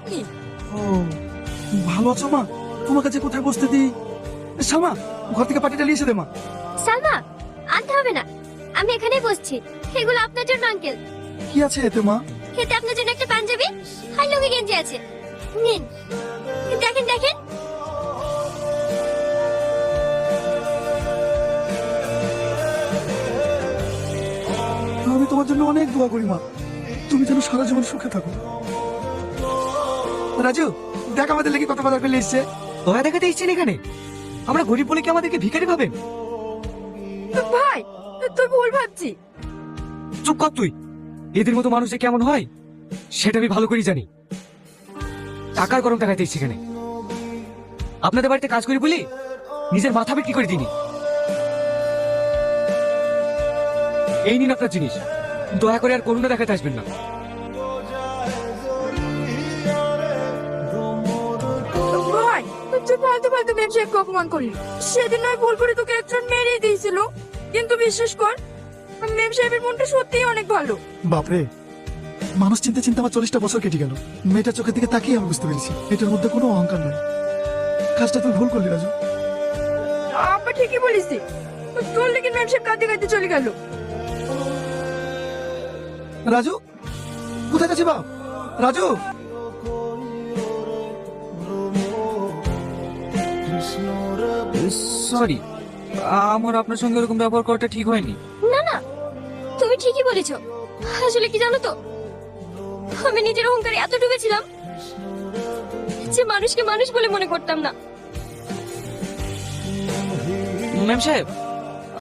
আপনি? ও ভালো আছো মা? তোমার কাছে কোথায় বসতে দিই? সালমা, ঘর থেকে পাটিটা নিয়ে এসে দে মা। সালমা, আনতে হবে না, আমি এখানেই বসছি। এগুলো আপনার জন্য আঙ্কেল। কি আছে এতে মা? এতে আপনার জন্য একটা পাঞ্জাবি আর লুঙ্গি গেঞ্জি আছে। নিন, দেখেন দেখেন। আমি তোমার জন্য অনেক দোয়া করি মা, তুমি যেন সারা জীবন সুখে থাকো। রাজু, দেখ আমাদের লেগে কত বাজার ফেলে এসছে। দয়া দেখাতে এসছেন এখানে? আমরা গরিব বলে কি আমাদেরকে ভিখারি ভাবেন? ভাই, তুই ভুল ভাবছি। চুপ কর তুই। এদের মতো মানুষ যে কেমন হয় সেটা আমি ভালো করেই জানি। টাকার গরম দেখাতে এসছে এখানে। আপনাদের বাড়িতে কাজ করি বলি নিজের মাথা বিক্রি করে দিনি। এই নিন আপনার জিনিস, দয়া করে আর করুণা দেখাতে আসবেন না। ভাই, তুই ফালতু ফালতু মেম সাহেবকে অপমান করলি। সেদিন নয় ভুল করে তোকে একজন মেরেই দিয়েছিল, কিন্তু বিশ্বাস কর মেম সাহেবের মনটা সত্যিই অনেক ভালো। বাপরে, মানুষ চিনতে চিনতে আমার 40টা বছর কেটে গেল। মেয়েটার চোখের দিকে তাকিয়ে আমি বুঝতে পেরেছি এটার মধ্যে কোনো অহংকার নেই। কাজটা তুমি ভুল করলি রাজু। আপা ঠিকই বলিস, তোর লেগে মেম সাহেব কাঁদতে কাঁদতে চলে গেল। রাজু, কোথায় গেছে বাপ? রাজু, সরি, আমার আপনার সঙ্গে এরকম ব্যবহার করাটা ঠিক হয়নি। না না, তুমি ঠিকই বলেছো। আসলে কি জানো তো, আমি নিজের অহংকারে এত ডুবেছিলাম যে মানুষকে মানুষ বলে মনে করতাম না। ম্যাম সাহেব,